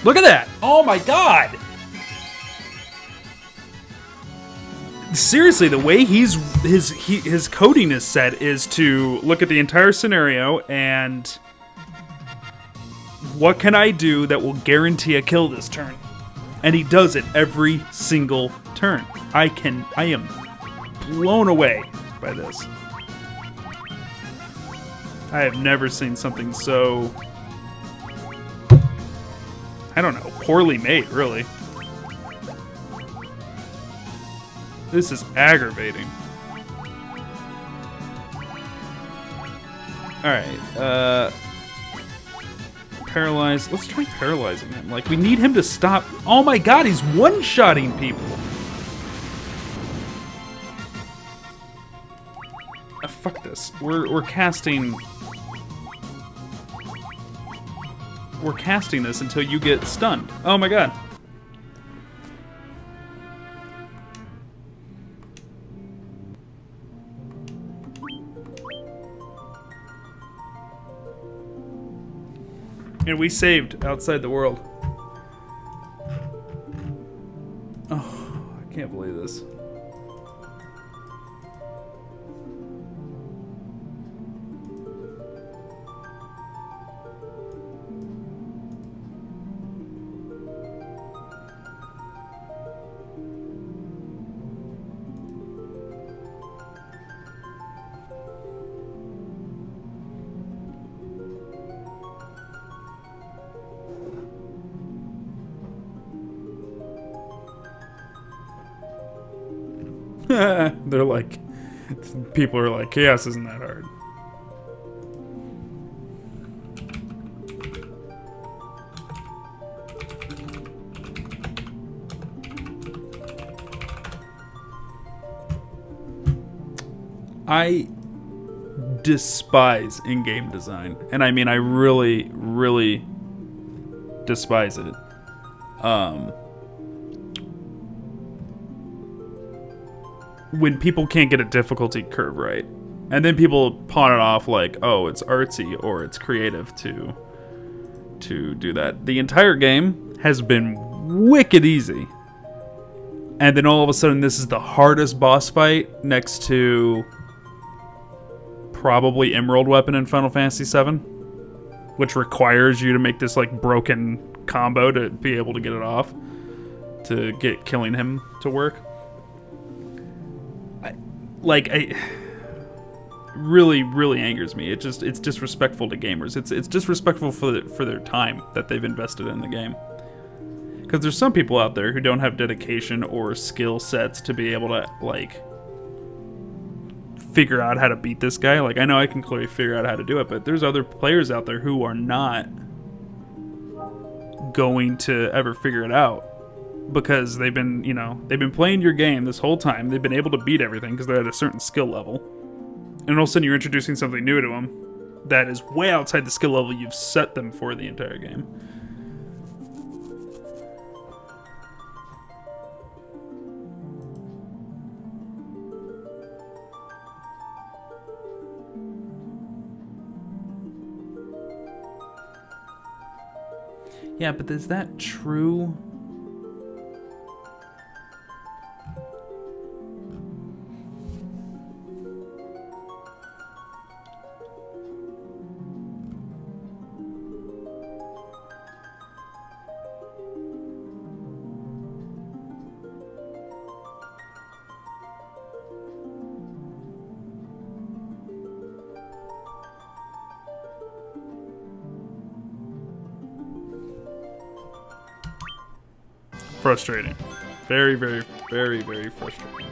Look at that! Oh my god! Seriously, the way his coding is set is to look at the entire scenario and what can I do that will guarantee a kill this turn? And he does it every single turn. I am blown away by this. I have never seen something so, I don't know, poorly made, really. This is aggravating. Alright, paralyze. Let's try paralyzing him. Like, we need him to stop. Oh my god, he's one-shotting people. Fuck this. We're casting... We're casting this until you get stunned. Oh my god. And we saved outside the world. Oh, I can't believe this. They're like, people are like, chaos isn't that hard. I despise in-game design. And I mean, I really, really despise it. When people can't get a difficulty curve right. And then people pawn it off like, oh, it's artsy or it's creative to do that. The entire game has been wicked easy. And then all of a sudden this is the hardest boss fight next to probably Emerald Weapon in Final Fantasy VII, which requires you to make this like broken combo to be able to get it off, to get killing him to work. It really, really angers me. It's disrespectful to gamers. It's disrespectful for their time that they've invested in the game. Because there's some people out there who don't have dedication or skill sets to be able to, like, figure out how to beat this guy. Like, I know I can clearly figure out how to do it, but there's other players out there who are not going to ever figure it out. Because they've been playing your game this whole time. They've been able to beat everything because they're at a certain skill level. And all of a sudden you're introducing something new to them that is way outside the skill level you've set them for the entire game. Yeah, but is that true? Frustrating. Very, very, very, very frustrating.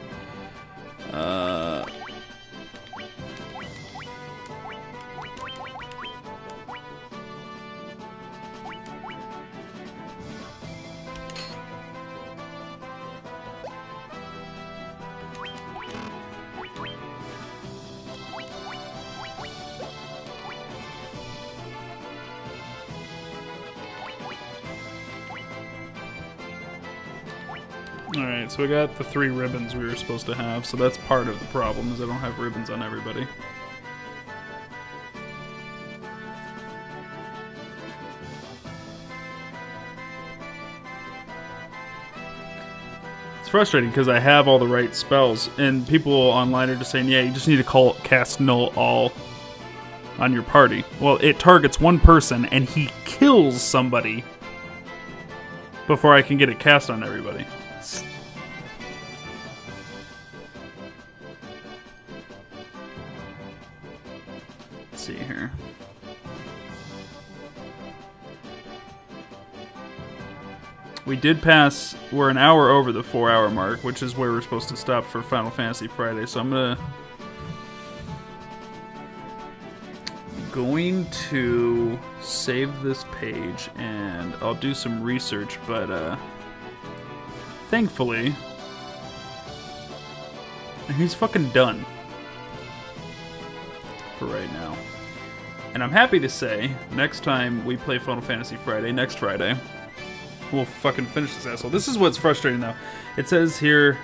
Alright, so we got the 3 ribbons we were supposed to have, so that's part of the problem, is I don't have ribbons on everybody. It's frustrating because I have all the right spells, and people online are just saying, yeah, you just need to cast Null All on your party. Well, it targets one person, and he kills somebody before I can get it cast on everybody. Let's see here. We did pass, we're an hour over the 4-hour mark, which is where we're supposed to stop for Final Fantasy Friday, so I'm going to save this page, and I'll do some research, but thankfully, he's fucking done for right now. And I'm happy to say, next time we play Final Fantasy Friday, next Friday, we'll fucking finish this asshole. This is what's frustrating, though. It says here,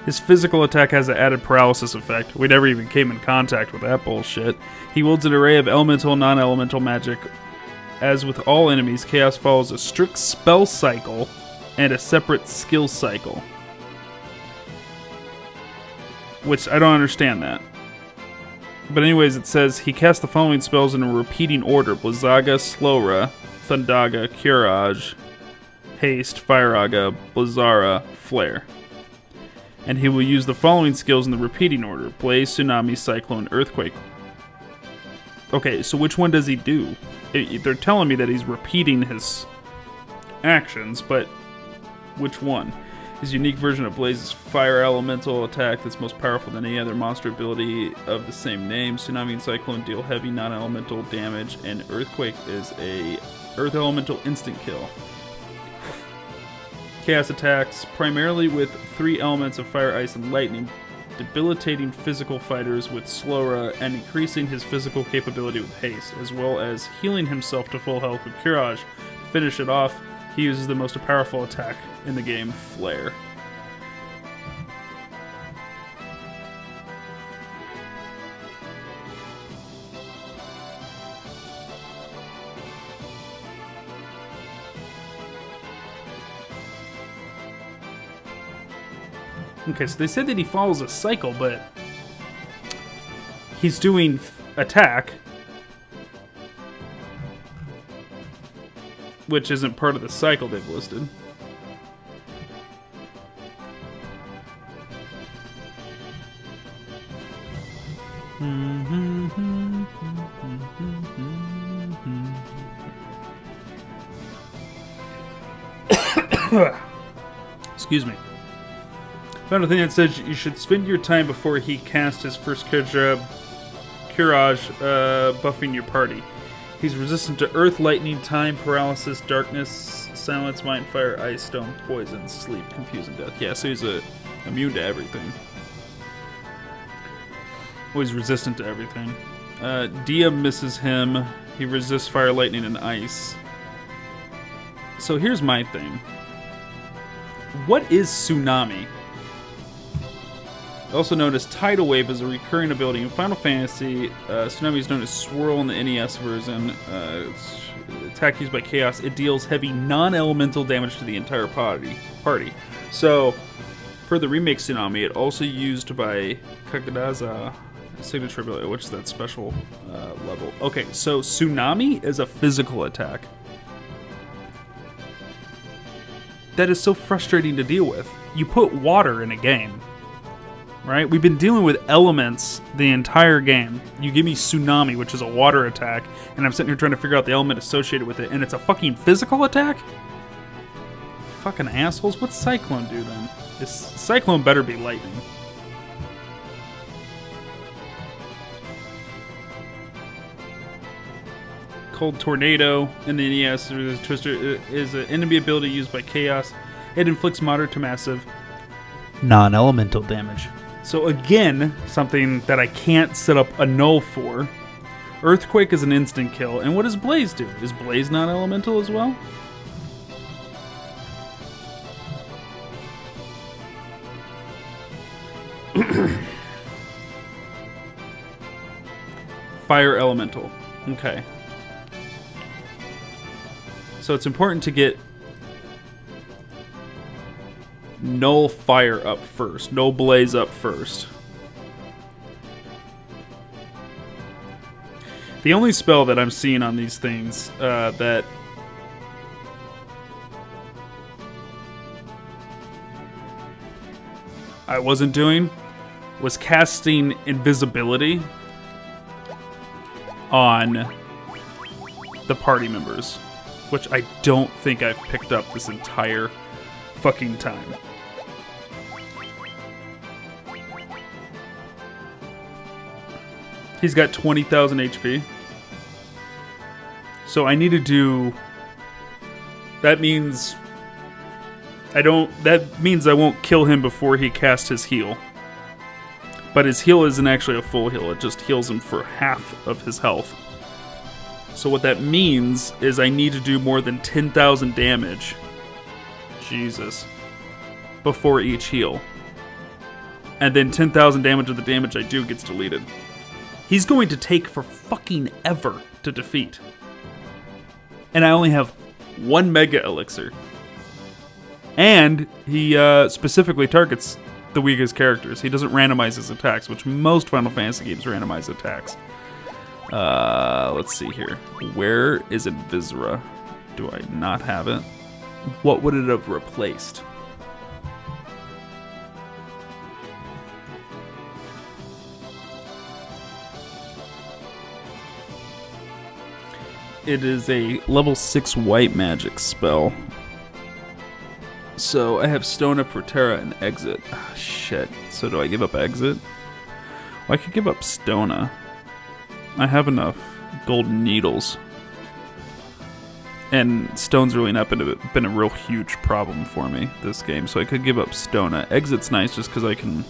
his physical attack has an added paralysis effect. We never even came in contact with that bullshit. He wields an array of elemental, non-elemental magic. As with all enemies, Chaos follows a strict spell cycle and a separate skill cycle. Which, I don't understand that. But anyways, it says, he casts the following spells in a repeating order. Blizzaga, Slowra, Thundaga, Courage, Haste, Firaga, Blizzara, Flare. And he will use the following skills in the repeating order. Blaze, Tsunami, Cyclone, Earthquake. Okay, so which one does he do? They're telling me that he's repeating his actions, but which one? His unique version of Blaze is Fire Elemental attack that's most powerful than any other monster ability of the same name. Tsunami and Cyclone deal heavy non-elemental damage, and Earthquake is a Earth Elemental instant kill. Chaos attacks primarily with 3 elements of Fire, Ice, and Lightning, debilitating physical fighters with Slowra and increasing his physical capability with Haste, as well as healing himself to full health with Courage. To finish it off, he uses the most powerful attack in the game, Flare. Okay, so they said that he follows a cycle, but he's doing attack, which isn't part of the cycle they've listed. Excuse me. Found a thing that says you should spend your time before he casts his first Courage, buffing your party. He's resistant to Earth, Lightning, Time, Paralysis, Darkness, Silence, Mind, Fire, Ice, Stone, Poison, Sleep, Confuse, and Death. Yeah, so he's immune to everything. Well, he's resistant to everything. Dia misses him. He resists Fire, Lightning, and Ice. So here's my thing. What is Tsunami? Also known as Tidal Wave, is a recurring ability in Final Fantasy. Tsunami is known as Swirl in the NES version. It's attack used by Chaos. It deals heavy non-elemental damage to the entire party. So, for the remake Tsunami, it also used by Kagadaza signature ability, which is that special level. Okay, so Tsunami is a physical attack. That is so frustrating to deal with. You put water in a game. Right? We've been dealing with elements the entire game. You give me Tsunami, which is a water attack, and I'm sitting here trying to figure out the element associated with it, and it's a fucking physical attack? Fucking assholes. What's Cyclone do then? Cyclone better be lightning. Cold Tornado in the NES through the Twister is an enemy ability used by Chaos. It inflicts moderate to massive non-elemental damage. So again, something that I can't set up a null for. Earthquake is an instant kill. And what does Blaze do? Is Blaze non-elemental as well? Fire elemental. Okay. So it's important to get Null Fire up first. Null Blaze up first. The only spell that I'm seeing on these things that I wasn't doing was casting invisibility on the party members, which I don't think I've picked up this entire fucking time. He's got 20,000 HP. So I need to do... That means I won't kill him before he casts his heal. But his heal isn't actually a full heal, it just heals him for half of his health. So what that means is I need to do more than 10,000 damage. Jesus. Before each heal. And then 10,000 damage of the damage I do gets deleted. He's going to take for fucking ever to defeat. And I only have one Mega Elixir. And he specifically targets the weakest characters. He doesn't randomize his attacks, which most Final Fantasy games randomize attacks. Let's see here. Where is Invisra? Do I not have it? What would it have replaced? It is a level 6 white magic spell. So I have Stona, Protera, and Exit. Oh, shit. So do I give up Exit? Well, I could give up Stona. I have enough golden needles. And Stone's really not been a real huge problem for me this game, so I could give up Stona. Exit's nice just because I can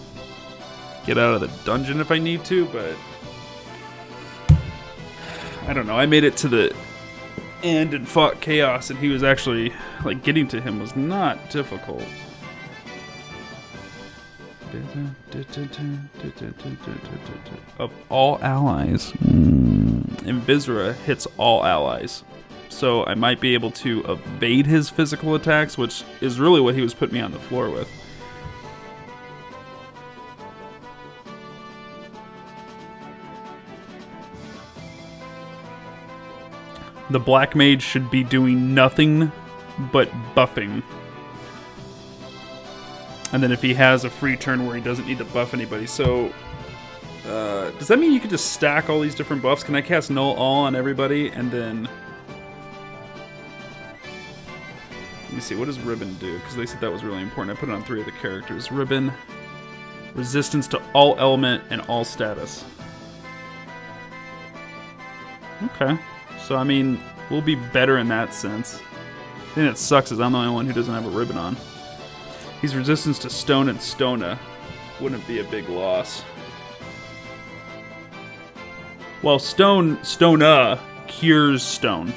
get out of the dungeon if I need to, but... I don't know, I made it to the end and fought Chaos, and he was actually, like, getting to him was not difficult. Of all allies, Invisra hits all allies. So I might be able to evade his physical attacks, which is really what he was putting me on the floor with. The Black Mage should be doing nothing but buffing. And then if he has a free turn where he doesn't need to buff anybody. So, does that mean you could just stack all these different buffs? Can I cast Null All on everybody and then... Let me see, what does Ribbon do? Because they said that was really important. I put it on 3 of the characters. Ribbon, resistance to all element and all status. Okay. So, I mean, we'll be better in that sense. The thing that sucks is I'm the only one who doesn't have a ribbon on. He's resistance to stone and Stona. Wouldn't be a big loss. Well, Stona cures stone.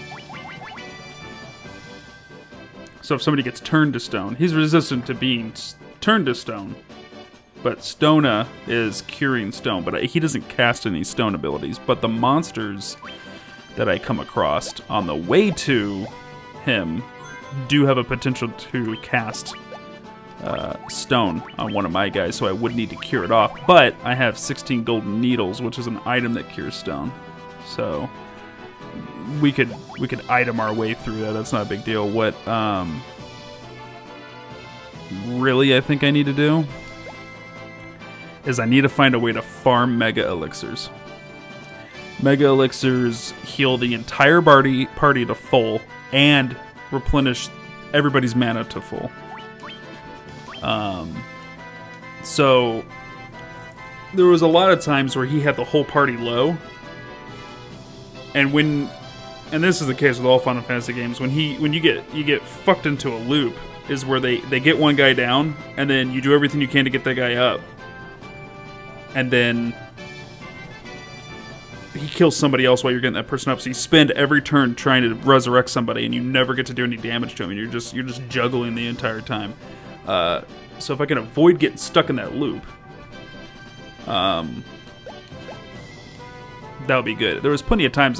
So if somebody gets turned to stone, he's resistant to being turned to stone. But Stona is curing stone, but he doesn't cast any stone abilities. But the monsters that I come across on the way to him do have a potential to cast stone on one of my guys, so I would need to cure it off. But I have 16 golden needles, which is an item that cures stone. So we could item our way through that. That's not a big deal. What really I think I need to do is I need to find a way to farm Mega Elixirs. Mega Elixirs heal the entire party to full and replenish everybody's mana to full. So there was a lot of times where he had the whole party low, and this is the case with all Final Fantasy games, when you get fucked into a loop is where they get one guy down and then you do everything you can to get that guy up, and then he kills somebody else while you're getting that person up. So you spend every turn trying to resurrect somebody, and you never get to do any damage to him. And you're just juggling the entire time. So if I can avoid getting stuck in that loop, that would be good. There was plenty of times